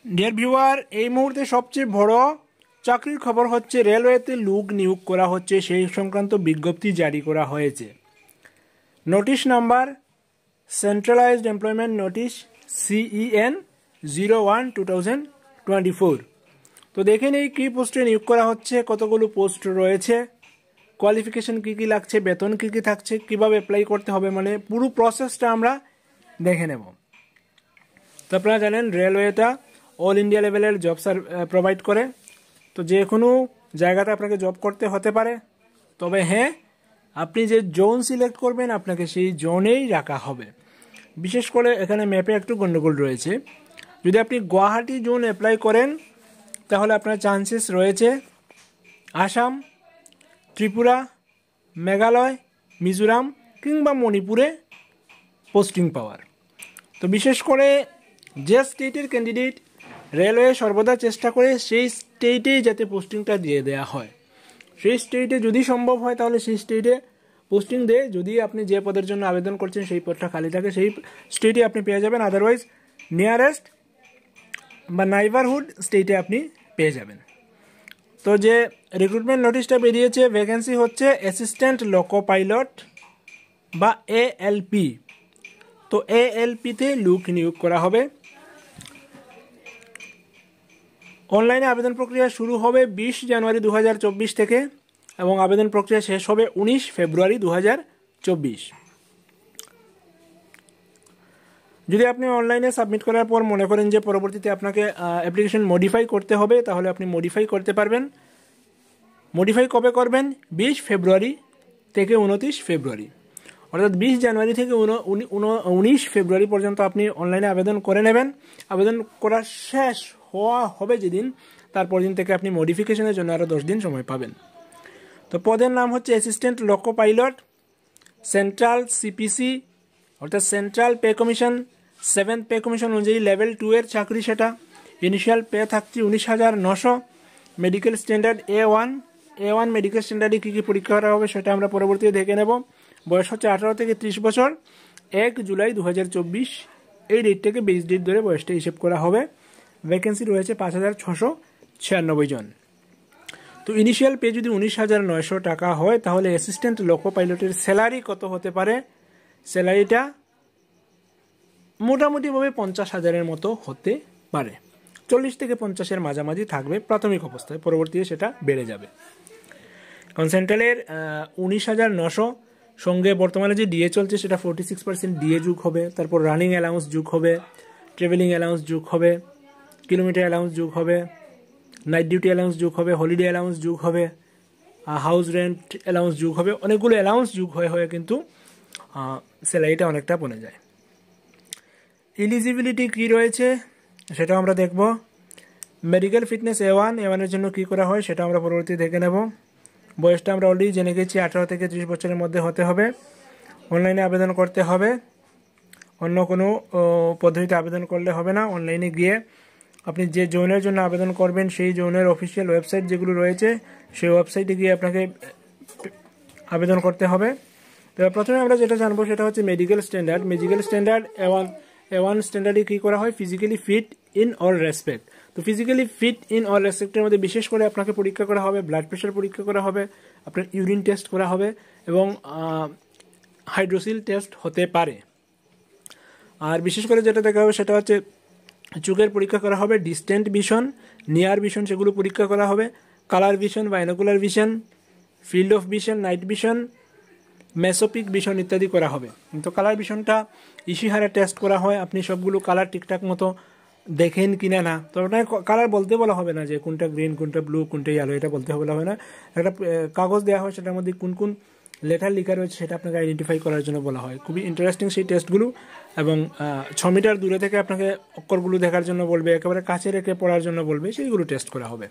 Dear viewer, এই মুহূর্তে সবচেয়ে বড় চাকরির খবর হচ্ছে রেলওয়েতে লোক নিয়োগ করা হচ্ছে, সেই সংক্রান্ত বিজ্ঞপ্তি জারি করা হয়েছে। Notice number centralised employment notice CEN 01/2024। তো দেখে নেই কী পোস্টে নিয়োগ করা হচ্ছে, কতগুলো পোস্ট রয়েছে, কোয়ালিফিকেশন কী কী লাগছে, বেতন কী কী থাকছে, কীভাবে অ্যাপ্লাই করতে হবে, মানে পুরো প্রসেসটা আমরা দেখে নেব। তো আপনারা জানেন রেলওয়েটা অল ইন্ডিয়া লেভেলের জব প্রোভাইড করে, তো যে কোনো জায়গাতে আপনাকে জব করতে হতে পারে। তবে হ্যাঁ, আপনি যে জোন সিলেক্ট করবেন আপনাকে সেই জোনেই রাখা হবে। বিশেষ করে এখানে ম্যাপে একটু গণ্ডগোল রয়েছে। যদি আপনি গুয়াহাটি জোন অ্যাপ্লাই করেন তাহলে আপনার চান্সেস রয়েছে আসাম, ত্রিপুরা, মেঘালয়, মিজোরাম কিংবা মণিপুরে পোস্টিং পাওয়ার। তো বিশেষ করে যে স্টেটের ক্যান্ডিডেট রেলওয়ে সর্বদা চেষ্টা করে সেই স্টেটেই যাতে পোস্টিংটা দিয়ে দেওয়া হয়। সেই স্টেটে যদি সম্ভব হয় তাহলে সেই স্টেটে পোস্টিং দেয়। যদি আপনি যে পদের জন্য আবেদন করছেন সেই পদটা খালি থাকে সেই স্টেটে আপনি পেয়ে যাবেন, আদারওয়াইজ নিয়ারেস্ট বা নাইবারহুড স্টেটে আপনি পেয়ে যাবেন। তো যে রিক্রুটমেন্ট নোটিশটা বেরিয়েছে, ভ্যাকেন্সি হচ্ছে অ্যাসিস্ট্যান্ট লোকো পাইলট বা ALP। তো ALPতে লোক নিয়োগ করা হবে। অনলাইনে আবেদন প্রক্রিয়া শুরু হবে 20 জানুয়ারি 2024 থেকে এবং আবেদন প্রক্রিয়া শেষ হবে 19 ফেব্রুয়ারি 2024। যদি আপনি অনলাইনে সাবমিট করার পর মনে করেন যে পরবর্তীতে আপনাকে অ্যাপ্লিকেশন মডিফাই করতে হবে, তাহলে আপনি মডিফাই করতে পারবেন। মডিফাই কবে করবেন? 20 ফেব্রুয়ারি থেকে 29 ফেব্রুয়ারি, অর্থাৎ 20 জানুয়ারি থেকে 19 ফেব্রুয়ারি পর্যন্ত আপনি অনলাইনে আবেদন করে নেবেন। আবেদন করা শেষ হওয়া হবে যেদিন, তারপর দিন থেকে আপনি মডিফিকেশনের জন্য আরও 10 দিন সময় পাবেন। তো পদের নাম হচ্ছে assistant loco pilot, central CPC অর্থাৎ central pay commission 7th pay commission অনুযায়ী লেভেল 2 এর চাকরি সেটা। ইনিশিয়াল পে থাকছে 19,900। মেডিকেল স্ট্যান্ডার্ড A1 মেডিকেল স্ট্যান্ডার্ডে কী কী পরীক্ষা করা হবে সেটা আমরা পরবর্তীতে দেখে নেব। বয়স হচ্ছে 18 থেকে 30 বছর। 1 জুলাই 2024 এই ডেট থেকে 20 ডেট ধরে বয়সটা হিসেব করা হবে। ভ্যাকেন্সি রয়েছে 5,696 জন। তো ইনিশিয়াল পে যদি 19,900 টাকা হয় তাহলে অ্যাসিস্ট্যান্ট লোকো পাইলটের স্যালারি কত হতে পারে? স্যালারিটা মোটামুটিভাবে 50,000-এর মতো হতে পারে। 40 থেকে 50-এর মাঝামাঝি থাকবে প্রাথমিক অবস্থায়, পরবর্তীতে সেটা বেড়ে যাবে। কারণ সেন্ট্রালের 19,900 সঙ্গে বর্তমানে যে ডিএ চলছে সেটা 46% ডিএ যোগ হবে, তারপর রানিং অ্যালাউন্স যোগ হবে, ট্রাভেলিং অ্যালাউন্স যোগ হবে, কিলোমিটার অ্যালাউন্স যোগ হবে, নাইট ডিউটি অ্যালাউন্স যোগ হবে, হলিডে অ্যালাউন্স যোগ হবে, হাউস রেন্ট অ্যালাউন্স যোগ হবে, অনেকগুলো অ্যালাউন্স যোগ হয়ে কিন্তু স্যালারিটা অনেকটা কমে যায়। এলিজিবিলিটি কী রয়েছে সেটাও আমরা দেখব। মেডিকেল ফিটনেস A1 এর জন্য কী করা হয় সেটা আমরা পরবর্তী দেখে নেব। বয়সটা আমরা অলরেডি জেনে গেছি, 18 থেকে 30 বছরের মধ্যে হতে হবে। অনলাইনে আবেদন করতে হবে, অন্য কোনো পদ্ধতিতে আবেদন করলে হবে না। অনলাইনে গিয়ে আপনি যে জোনের জন্য আবেদন করবেন সেই জোনের অফিসিয়াল ওয়েবসাইট যেগুলো রয়েছে সেই ওয়েবসাইটে গিয়ে আপনাকে আবেদন করতে হবে। তো প্রথমে আমরা যেটা জানবো সেটা হচ্ছে medical standard. Medical standard A1 স্ট্যান্ডার্ডে কী করা হয়? Physically fit in all respect. তো ফিজিক্যালি ফিট ইন অল রেসপেক্টের মধ্যে বিশেষ করে আপনাকে পরীক্ষা করা হবে, ব্লাড প্রেশার পরীক্ষা করা হবে, আপনার ইউরিন টেস্ট করা হবে এবং হাইড্রোসিল টেস্ট হতে পারে। আর বিশেষ করে যেটা দেখা হবে সেটা হচ্ছে চোখের পরীক্ষা করা হবে, ডিস্টেন্ট ভিশন, নিয়ার ভিশন সেগুলো পরীক্ষা করা হবে, colour vision, binocular vision, field of vision, night vision, mesopic vision ইত্যাদি করা হবে। তো কালার ভিশনটা ইশিহারা টেস্ট করা হয়, আপনি সবগুলো কালার ঠিকঠাক মতো দেখেন কিনা না। তো ওটা কালার বলতে বলা হবে না যে কোনটা গ্রিন, কোনটা ব্লু, কোনটা ইয়েলো, এটা বলতে বলা হবে না। একটা কাগজ দেওয়া হয়, সেটার মধ্যে কোন কোন লেটার লেখা রয়েছে সেটা আপনাকে আইডেন্টিফাই করার জন্য বলা হয়। খুবই ইন্টারেস্টিং সেই টেস্টগুলো। এবং 6 মিটার দূরে থেকে আপনাকে অক্ষরগুলো দেখার জন্য বলবে, একেবারে কাছে রেখে পড়ার জন্য বলবে, সেইগুলো টেস্ট করা হবে।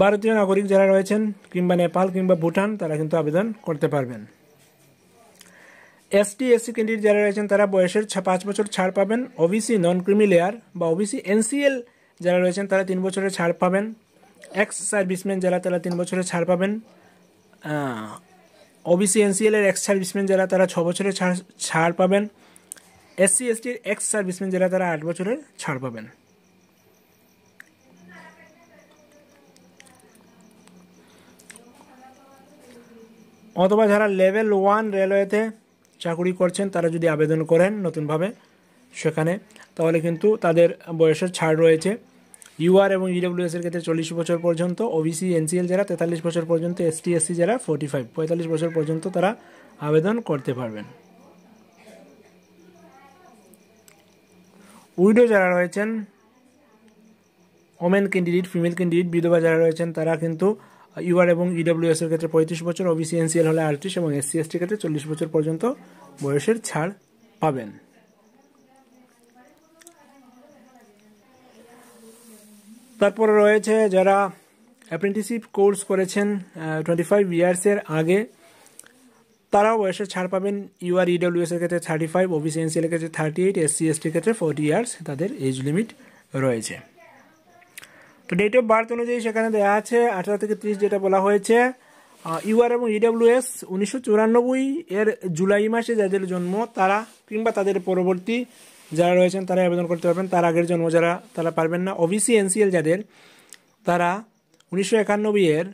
ভারতীয় নাগরিক যারা রয়েছেন কিংবা নেপাল কিংবা ভুটান তারা কিন্তু আবেদন করতে পারবেন। ST/SC ক্যান্ডিডেট যারা রয়েছেন তারা বয়সের 5 বছর ছাড় পাবেন। OBC নন ক্রিমি লেয়ার বা OBC NCL যারা রয়েছেন তারা 3 বছরের ছাড় পাবেন। এক্স সার্ভিসম্যান যারা তারা 3 বছরের ছাড় পাবেন। OBC NCL এর এক্স সার্ভিসম্যান যারা তারা 6 বছরের ছাড় পাবেন। SC ST এক্স সার্ভিসম্যান যারা তারা 8 বছরের ছাড় পাবেন। অথবা যারা লেভেল 1 রেলওয়েতে চাকরি করছেন তারা যদি আবেদন করেন নতুনভাবে সেখানে, তাহলে কিন্তু তাদের বয়সের ছাড় রয়েছে। UR এবং EWS এর ক্ষেত্রে 40 বছর পর্যন্ত, OBC NCL যারা 43 বছর পর্যন্ত, ST SC যারা 45 বছর পর্যন্ত তারা আবেদন করতে পারবেন। উইডো যারা রয়েছেন, ওমেন ক্যান্ডিডেট, ফিমেল ক্যান্ডিডেট, বিধবা যারা রয়েছেন তারা কিন্তু UR এবং EWS এর ক্ষেত্রে 35 বছর, OBC NCL হলে 38 এবং SC ST ক্ষেত্রে 40 বছর পর্যন্ত বয়সের ছাড় পাবেন। তারপরে রয়েছে যারা অ্যাপ্রেন্টিসশিপ কোর্স করেছেন 25 ইয়ার্সের আগে, তারাও বয়সের ছাড় পাবেন। UR EWS এর ক্ষেত্রে 35, OBC NCL এর ক্ষেত্রে 38, SC ST এর ক্ষেত্রে 40 ইয়ার্স তাদের এজ লিমিট রয়েছে। তো ডেট অফ বার্থ অনুযায়ী সেখানে দেওয়া আছে 18 থেকে 30 যেটা বলা হয়েছে। UR এবং EWS 1994 এর জুলাই মাসে যাদের জন্ম তারা কিংবা তাদের পরবর্তী যারা রয়েছেন তারা আবেদন করতে পারবেন, তার আগের জন্ম যারা তারা পারবেন না। OBC NCL যাদের তারা 1991 এর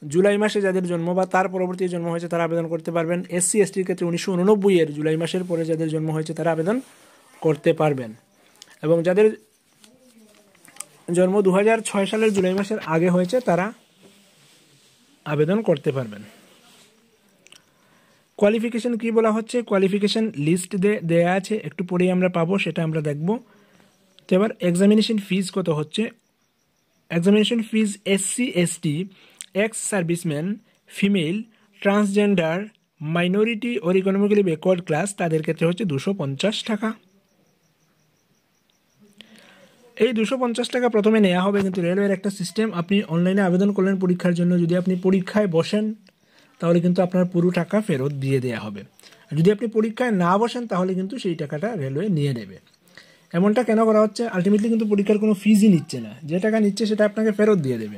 জুলাই মাসে যাদের জন্ম বা তার পরবর্তী জন্ম হয়েছে তারা আবেদন করতে পারবেন। SC ST এর ক্ষেত্রে 1989 এর জুলাই মাসের পরে যাদের জন্ম হয়েছে তারা আবেদন করতে পারবেন, এবং যাদের জন্ম 2006 সালের জুলাই মাসের আগে হয়েছে তারা আবেদন করতে পারবেন। কোয়ালিফিকেশন কি বলা হচ্ছে, কোয়ালিফিকেশন লিস্ট দেয়া আছে, একটু পরেই আমরা পাবো, সেটা আমরা দেখব। তো এবার এক্সামিনেশন ফিজ কত হচ্ছে। Examination fees SC ST, ex serviceman, female, transgender, minority or economically backward class তাদের ক্ষেত্রে হচ্ছে 250 টাকা। এই 250 টাকা প্রথমে নেওয়া হবে, কিন্তু রেলওয়ের একটা সিস্টেম, আপনি অনলাইনে আবেদন করলেন পরীক্ষার জন্য, যদি আপনি পরীক্ষায় বসেন তাহলে কিন্তু আপনার পুরো টাকা ফেরত দিয়ে দেওয়া হবে। আর যদি আপনি পরীক্ষায় না বসেন তাহলে কিন্তু সেই টাকাটা রেলওয়ে নিয়ে নেবে। এমনটা কেন করা হচ্ছে, আলটিমেটলি কিন্তু পরীক্ষার কোনো ফিজই নিচ্ছে না, যে টাকা নিচ্ছে সেটা আপনাকে ফেরত দিয়ে দেবে।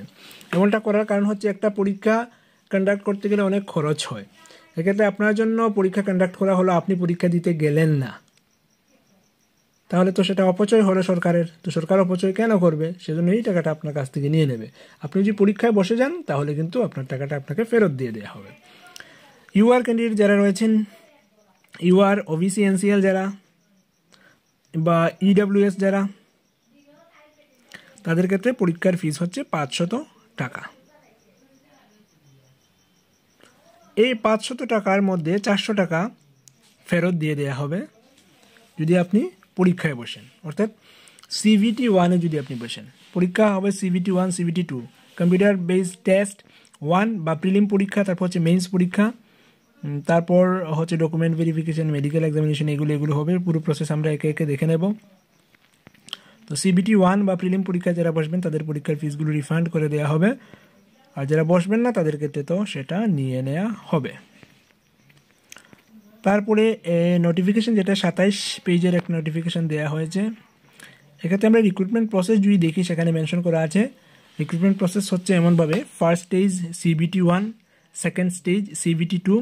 এমনটা করার কারণ হচ্ছে একটা পরীক্ষা কন্ডাক্ট করতে গেলে অনেক খরচ হয়, এক্ষেত্রে আপনার জন্য পরীক্ষা কন্ডাক্ট করা হলো, আপনি পরীক্ষা দিতে গেলেন না, তাহলে তো সেটা অপচয় হলো সরকারের। তো সরকার অপচয় কেন করবে, সেজন্য এই টাকাটা আপনার কাছ থেকে নিয়ে নেবে। আপনি যদি পরীক্ষায় বসে যান তাহলে কিন্তু আপনার টাকাটা আপনাকে ফেরত দিয়ে দেওয়া হবে। UR ক্যান্ডিডেট যারা রয়েছেন, UR OBC NCL যারা বা EWS যারা, তাদের ক্ষেত্রে পরীক্ষার ফিস হচ্ছে 500 টাকা। এই 500 টাকার মধ্যে 400 টাকা ফেরত দিয়ে দেওয়া হবে যদি আপনি পরীক্ষায় বসেন, অর্থাৎ CBT 1 এ যদি আপনি বসেন। পরীক্ষা হবে CBT 1, CBT 2, computer based test 1 বা প্রিলিম পরীক্ষা, তারপর হচ্ছে মেইনস পরীক্ষা, তারপর হচ্ছে ডকুমেন্ট ভেরিফিকেশন, মেডিকেল এক্সামিনেশন, এগুলো হবে। পুরো প্রসেস আমরা একে একে দেখে নেব। তো CBT 1 বা প্রিলিম পরীক্ষায় যারা বসবেন তাদের পরীক্ষার ফিসগুলো রিফান্ড করে দেওয়া হবে, আর যারা বসবেন না তাদের ক্ষেত্রে তো সেটা নিয়ে নেওয়া হবে। তারপরে নোটিফিকেশন, যেটা 27 পেজের একটা নোটিফিকেশন দেওয়া হয়েছে, এক্ষেত্রে আমরা রিক্রুটমেন্ট প্রসেস যদি দেখি সেখানে মেনশন করা আছে। রিক্রুটমেন্ট প্রসেস হচ্ছে এমনভাবে, first stage CBT 1, second stage CBT 2,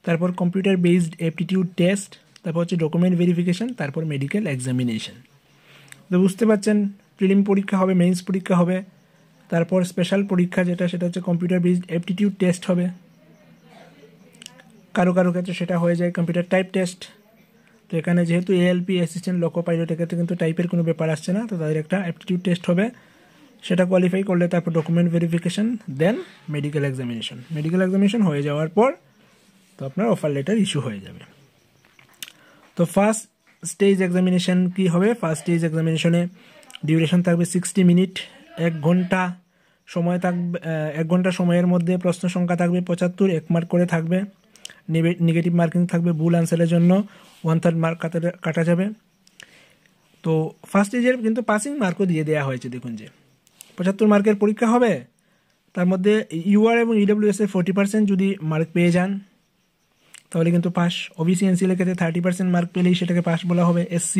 তারপর কম্পিউটার বেসড অ্যাপটিটিউড টেস্ট, তারপর হচ্ছে ডকুমেন্ট ভেরিফিকেশন, তারপর মেডিকেল এক্সামিনেশন। তো বুঝতে পারছেন, প্রিলিম পরীক্ষা হবে, মেইনস পরীক্ষা হবে, তারপর স্পেশাল পরীক্ষা সেটা হচ্ছে কম্পিউটার বেসড অ্যাপটিটিউড টেস্ট হবে। কারো ক্ষেত্রে সেটা হয়ে যায় কম্পিউটার টাইপ টেস্ট। তো এখানে যেহেতু ALP অ্যাসিস্ট্যান্ট লোকো পাইলটের ক্ষেত্রে কিন্তু টাইপের কোনো ব্যাপার আসছে না, তো তাদের একটা অ্যাপটিটিউড টেস্ট হবে, সেটা কোয়ালিফাই করলে তারপর ডকুমেন্ট ভেরিফিকেশন, দেন মেডিকেল এক্সামিনেশন। মেডিকেল এক্সামিনেশন হয়ে যাওয়ার পর তো আপনার অফার লেটার ইস্যু হয়ে যাবে। তো ফার্স্ট স্টেজ এক্সামিনেশন কি হবে, ফার্স্ট স্টেজ এক্সামিনেশনে ডিউরেশন থাকবে 60 মিনিট, 1 ঘন্টা সময় থাকবে। 1 ঘন্টা সময়ের মধ্যে প্রশ্ন সংখ্যা থাকবে 75, 1 মার্ক করে থাকবে। নেগেটিভ মার্কিং থাকবে, ভুল আনসারের জন্য 1/3 মার্ক কাটা যাবে। তো ফার্স্ট স্টেজের কিন্তু পাসিং মার্কও দিয়ে দেওয়া হয়েছে, দেখুন যে 75 মার্কের পরীক্ষা হবে, তার মধ্যে UR এবং EWS এর 40% যদি মার্ক পেয়ে যান তাহলে কিন্তু পাস। OBC NCL এর ক্ষেত্রে 30% মার্ক পেলেই সেটাকে পাস বলা হবে। SC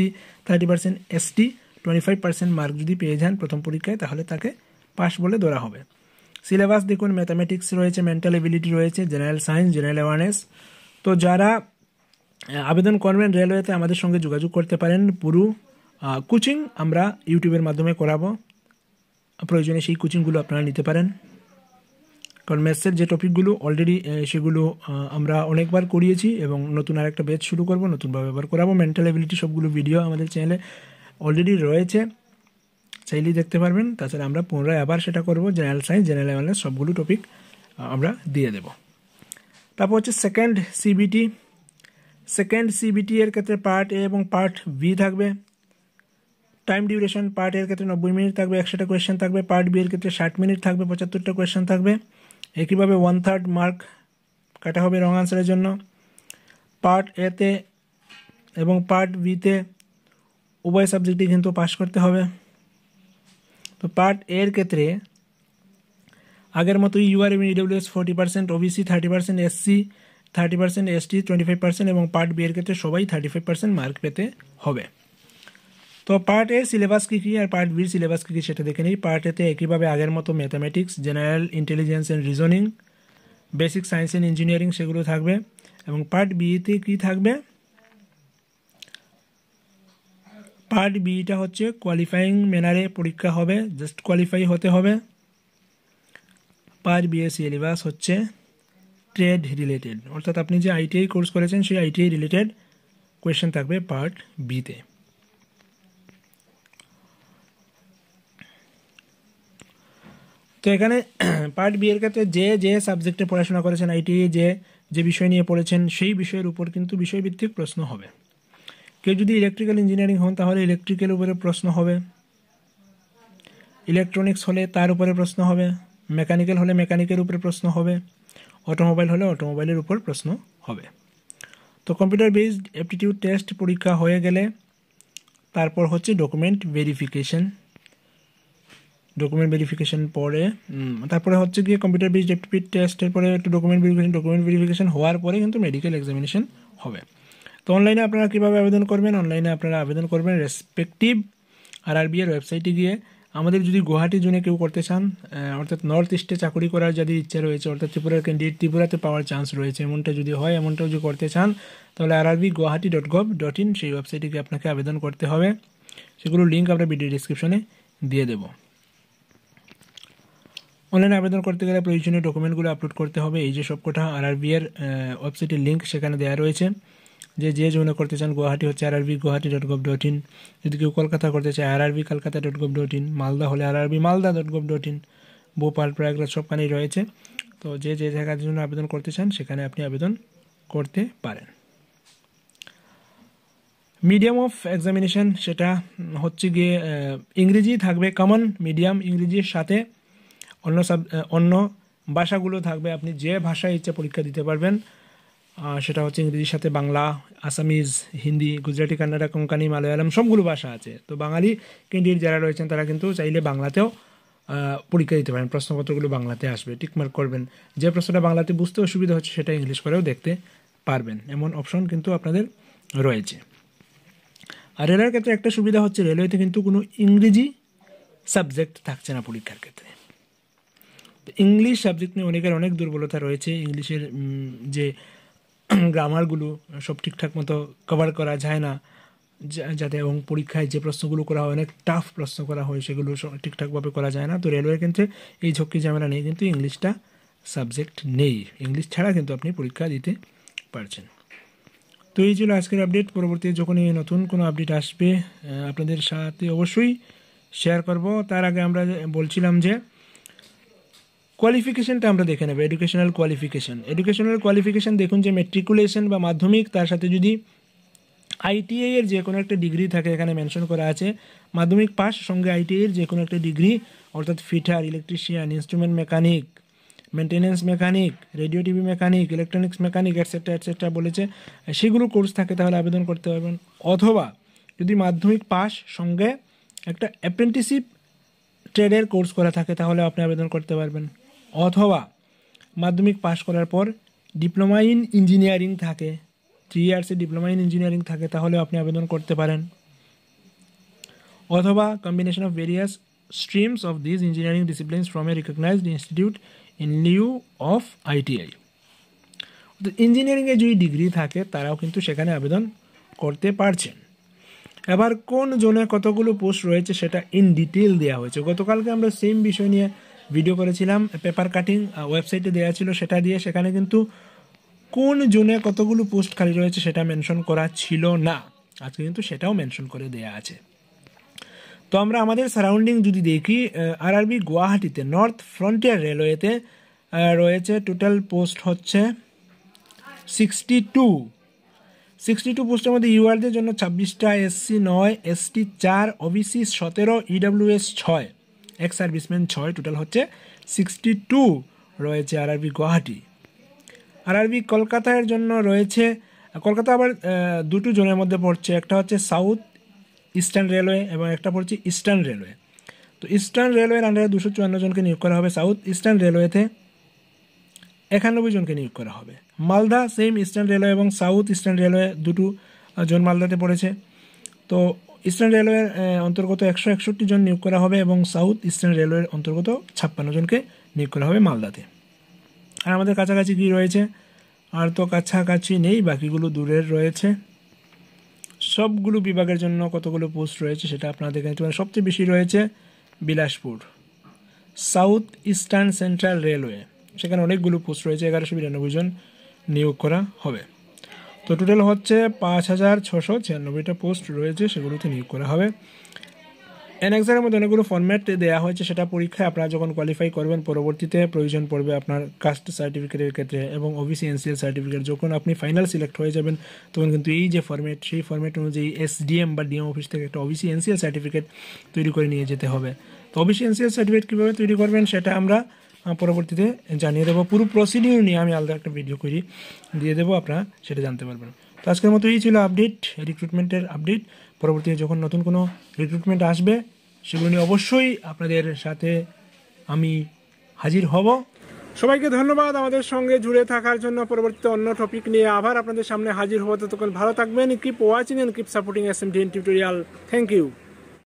30%, ST 25% মার্ক যদি পেয়ে যান প্রথম পরীক্ষায় তাহলে তাকে পাস বলে ধরা হবে। সিলেবাস দেখুন, ম্যাথামেটিক্স রয়েছে, মেন্টাল এবিলিটি রয়েছে, জেনারেল সায়েন্স, জেনারেল অ্যাওয়ারনেস। তো যারা আবেদন করবেন রেলওয়েতে আমাদের সঙ্গে যোগাযোগ করতে পারেন। পুরো কোচিং আমরা ইউটিউবের মাধ্যমে করাবো, প্রয়োজনে সেই কোচিংগুলো আপনারা নিতে পারেন। কারণ ম্যাথসের যে টপিকগুলো অলরেডি সেগুলো আমরা অনেকবার করিয়েছি এবং নতুন আরেকটা ব্যাচ শুরু করব, নতুনভাবে আবার করাবো। মেন্টাল এবিলিটি সবগুলো ভিডিও আমাদের চ্যানেলে অলরেডি রয়েছে, চাইলেই দেখতে পারবেন। তাছাড়া আমরা পুনরায় আবার সেটা করব। জেনারেল সায়েন্স, জেনারেল অ্যাওয়ারনেস সবগুলো টপিক আমরা দিয়ে দেব। তারপর হচ্ছে সেকেন্ড সিবিটি। সেকেন্ড সিবিটি এর ক্ষেত্রে পার্ট এ এবং পার্ট বি থাকবে। টাইম ডিউরেশন পার্ট এর ক্ষেত্রে 90 মিনিট থাকবে, 100টা কোয়েশ্চেন থাকবে। পার্ট বি এর ক্ষেত্রে 60 মিনিট থাকবে, 75টা কোয়েশ্চেন থাকবে। একইভাবে 1/3 মার্ক কাটা হবে রং আনসারের জন্য। পার্ট এতে এবং পার্ট বিতে উভয় সাবজেক্টই কিন্তু পাস করতে হবে। তো পার্ট এর ক্ষেত্রে আগের মতোই ইউআর এবং ইডব্লিউএস 40%, ওবিসি 30%, এসসি 30%, এসটি 25% এবং পার্ট বি এর ক্ষেত্রে সবাই 35% মার্ক পেতে হবে। তো পার্ট এর সিলেবাস কী কী আর পার্ট বির সিলেবাস কী কী সেটা দেখে নিই। পার্ট এতে একইভাবে আগের মতো mathematics, general intelligence and reasoning, basic science and engineering সেগুলো থাকবে। এবং পার্ট বিতে কী থাকবে, পার্ট বিটা হচ্ছে কোয়ালিফাইং ম্যানারে পরীক্ষা হবে, জাস্ট কোয়ালিফাই হতে হবে। পার্ট বি এর সিলেবাস হচ্ছে ট্রেড রিলেটেড, অর্থাৎ আপনি যে আইটিআই কোর্স করেছেন সেই আইটিআই রিলেটেড কোয়েশ্চেন থাকবে পার্ট বিতে। তো এখানে পার্ট বি এর ক্ষেত্রে যে সাবজেক্টে পড়াশোনা করেছেন আইটিআই, যে বিষয় নিয়ে পড়েছেন সেই বিষয়ের উপর কিন্তু বিষয়ভিত্তিক প্রশ্ন হবে। কেউ যদি ইলেকট্রিক্যাল ইঞ্জিনিয়ারিং হন তাহলে ইলেকট্রিক্যাল উপরে প্রশ্ন হবে, ইলেকট্রনিক্স হলে তার উপরে প্রশ্ন হবে, মেকানিক্যাল হলে মেকানিকের উপরে প্রশ্ন হবে, অটোমোবাইল হলে অটোমোবাইলের উপর প্রশ্ন হবে। তো কম্পিউটার বেসড অ্যাপটিটিউড টেস্ট পরীক্ষা হয়ে গেলে তারপর হচ্ছে ডকুমেন্ট ভেরিফিকেশন। ডকুমেন্ট ভেরিফিকেশন পরে তারপরে হচ্ছে গিয়ে কম্পিউটার বেসড অ্যাপটিটিউড টেস্টের পরে একটু ডকুমেন্ট ভেরিফিকেশন হওয়ার পরে কিন্তু মেডিকেল এক্সামিনেশন হবে। তো অনলাইনে আপনারা কীভাবে আবেদন করবেন, অনলাইনে আপনারা আবেদন করবেন রেসপেক্টিভ আরআরবি এর ওয়েবসাইটে গিয়ে। আমাদের যদি গুয়াহাটি জোনে কেউ করতে চান, অর্থাৎ নর্থ ইস্টে চাকরি করার যদি ইচ্ছা রয়েছে, অর্থাৎ ত্রিপুরার ক্যান্ডিডেট ত্রিপুরাতে পাওয়ার চান্স রয়েছে, এমনটা যদি হয়, এমনটাও যদি করতে চান তাহলে rrbguwahati.gov.in সেই ওয়েবসাইটে গিয়ে আপনাকে আবেদন করতে হবে। সেগুলোর লিঙ্ক আমরা ভিডিও ডিসক্রিপশনে দিয়ে দেব। অনলাইনে আবেদন করতে গেলে প্রয়োজনীয় ডকুমেন্টগুলো আপলোড করতে হবে। এই যে সবকটা আরআরবি এর ওয়েবসাইটের লিঙ্ক সেখানে দেওয়া রয়েছে। যে জোনে করতে চান গুয়াহাটি হচ্ছে rrbguwahati.gov.in, যদি কেউ কলকাতা করতে চায় rrbkolkata.gov.in, মালদা হলে rrbmalda.gov.in, ভোপাল, প্রয়াগরাজ সবখানেই রয়েছে। তো যে জায়গার জন্য আবেদন করতে চান সেখানে আপনি আবেদন করতে পারেন। মিডিয়াম অফ এক্সামিনেশন সেটা হচ্ছে গিয়ে ইংরেজি থাকবে, কমন মিডিয়াম ইংরেজির সাথে অন্য ভাষাগুলো থাকবে। আপনি যে ভাষায় ইচ্ছে পরীক্ষা দিতে পারবেন, সেটা হচ্ছে ইংরেজির সাথে বাংলা, আসামিজ, হিন্দি, গুজরাটি, কান্নাডা, কোঙ্কানি, মালয়ালম সবগুলো ভাষা আছে। তো বাঙালি ক্যান্ডিডেট যারা রয়েছেন তারা কিন্তু চাইলে বাংলাতেও পরীক্ষা দিতে পারেন, প্রশ্নপত্রগুলো বাংলাতে আসবে, টিকমার্ক করবেন। যে প্রশ্নটা বাংলাতে বুঝতে অসুবিধা হচ্ছে সেটা ইংলিশ করেও দেখতে পারবেন, এমন অপশন কিন্তু আপনাদের রয়েছে। আর রেলের ক্ষেত্রে একটা সুবিধা হচ্ছে রেলওয়েতে কিন্তু কোনো ইংরেজি সাবজেক্ট থাকছে না পরীক্ষার ক্ষেত্রে। ইংলিশ সাবজেক্ট নিয়ে অনেকের অনেক দুর্বলতা রয়েছে, ইংলিশের যে গ্রামারগুলো সব ঠিকঠাক মতো কভার করা যায় না, যাতে এবং পরীক্ষায় যে প্রশ্নগুলো করা হয় অনেক টাফ প্রশ্ন করা হয়, সেগুলো ঠিকঠাকভাবে করা যায় না। তো রেলওয়ের ক্ষেত্রে এই ঝক্কি ঝামেলা নেই, কিন্তু ইংলিশটা সাবজেক্ট নেই, ইংলিশ ছাড়া কিন্তু আপনি পরীক্ষা দিতে পারছেন। তো এই ছিল আজকের আপডেট। পরবর্তীতে যখন এই নতুন কোনো আপডেট আসবে আপনাদের সাথে অবশ্যই শেয়ার করব। তার আগে আমরা বলছিলাম যে কোয়ালিফিকেশনটা আমরা দেখে নেব। এডুকেশনাল কোয়ালিফিকেশন দেখুন যে মেট্রিকুলেশন বা মাধ্যমিক, তার সাথে যদি আইটিআই এর যে কোনো একটা ডিগ্রি থাকে, এখানে মেনশন করা আছে মাধ্যমিক পাস সঙ্গে আইটিআই এর যে কোনো একটা ডিগ্রি, অর্থাৎ fitter, electrician, instrument mechanic, maintenance mechanic, radio TV mechanic, electronics mechanic etcetera বলেছে, সেগুলো কোর্স থাকে তাহলে আবেদন করতে পারবেন। অথবা যদি মাধ্যমিক পাস সঙ্গে একটা অ্যাপ্রেন্টিসশিপ ট্রেডের কোর্স করা থাকে তাহলে আপনি আবেদন করতে পারবেন। অথবা মাধ্যমিক পাস করার পর ডিপ্লোমা ইন ইঞ্জিনিয়ারিং থাকে, 3 ইয়ার্সের ডিপ্লোমা ইন ইঞ্জিনিয়ারিং থাকে, তাহলে আপনি আবেদন করতে পারেন। অথবা combination of various streams of this engineering disciplines from a recognised institute in lieu of ITI, তো ইঞ্জিনিয়ারিংয়ে যদি ডিগ্রি থাকে তারাও কিন্তু সেখানে আবেদন করতে পারছেন। এবার কোন জোনে কতগুলো পোস্ট রয়েছে সেটা ইন ডিটেল দেওয়া হয়েছে। গতকালকে আমরা সেম বিষয় নিয়ে ভিডিও করেছিলাম, পেপার কাটিং ওয়েবসাইটে দেওয়া ছিল, সেটা দিয়ে সেখানে কিন্তু কোন জোনে কতগুলো পোস্ট খালি রয়েছে সেটা মেনশন করা ছিল না। আজকে কিন্তু সেটাও মেনশন করে দেওয়া আছে। তো আমরা আমাদের সারাউন্ডিং যদি দেখি, আরআরবি গুয়াহাটিতে নর্থ ফ্রন্টিয়ার রেলওয়েতে রয়েছে টোটাল পোস্ট হচ্ছে 62 পোস্টের মধ্যে ইউআরদের জন্য 26টা, SC 9, ST 4, OBC 17, EWS 6, ex serviceman 6, total হচ্ছে 62 রয়েছে আরআরবি গুয়াহাটি। আরআরবি কলকাতার জন্য রয়েছে, কলকাতা আবার দুটো জোনের মধ্যে পড়ছে, একটা হচ্ছে সাউথ ইস্টার্ন রেলওয়ে এবং একটা পড়ছে ইস্টার্ন রেলওয়ে। তো ইস্টার্ন রেলওয়ের আন্ডারে 254 জনকে নিয়োগ করা হবে, সাউথ ইস্টার্ন রেলওয়েতে 91 জনকে নিয়োগ করা হবে। মালদা সেম ইস্টার্ন রেলওয়ে এবং সাউথ ইস্টার্ন রেলওয়ে দুটো জন মালদাতে পড়েছে। তো ইস্টার্ন রেলওয়ের অন্তর্গত 161 জন নিয়োগ করা হবে এবং সাউথ ইস্টার্ন রেলওয়ের অন্তর্গত 56 জনকে নিয়োগ করা হবে মালদাতে। আর আমাদের কাছাকাছি কী রয়েছে, আর তো কাছাকাছি নেই, বাকিগুলো দূরের রয়েছে। সবগুলো বিভাগের জন্য কতগুলো পোস্ট রয়েছে সেটা আপনারা দেখে নিতে পারেন। সবচেয়ে বেশি রয়েছে Bilaspur south eastern central railway, সেখানে অনেকগুলো পোস্ট রয়েছে, 1192 জন নিয়োগ করা হবে। তো টোটাল হচ্ছে 5696টা পোস্ট রয়েছে, সেগুলোতে নিয়োগ করা হবে। এনএক্সারের মধ্যে অনেকগুলো ফরম্যাট দেওয়া হয়েছে, সেটা পরীক্ষায় আপনারা যখন কোয়ালিফাই করবেন পরবর্তীতে প্রয়োজন পড়বে আপনার কাস্ট সার্টিফিকেটের ক্ষেত্রে এবং ওবিসি এনসিএল সার্টিফিকেট। যখন আপনি ফাইনাল সিলেক্ট হয়ে যাবেন তখন কিন্তু এই যে ফরম্যাট, সেই ফরম্যাট অনুযায়ী এসডিএম বা ডিএম অফিস থেকে একটা ওবিসি এনসিএল সার্টিফিকেট তৈরি করে নিয়ে যেতে হবে। তো ওবিসি এনসিএল সার্টিফিকেট কীভাবে তৈরি করবেন সেটা আমরা পরবর্তীতে জানিয়ে দেবো। পুরো প্রসিডিউর নিয়ে আমি আলাদা একটা ভিডিও করে দিয়ে দেবো, আপনারা সেটা জানতে পারবেন। তো আজকের মতো এই ছিল আপডেট, রিক্রুটমেন্টের আপডেট। পরবর্তীতে যখন নতুন কোনো রিক্রুটমেন্ট আসবে সেগুলো নিয়ে অবশ্যই আপনাদের সাথে আমি হাজির হব। সবাইকে ধন্যবাদ আমাদের সঙ্গে জুড়ে থাকার জন্য। পরবর্তীতে অন্য টপিক নিয়ে আবার আপনাদের সামনে হাজির হব। ততক্ষণ ভালো থাকবেন। Keep watching and keep supporting SMTN tutorial. Thank you.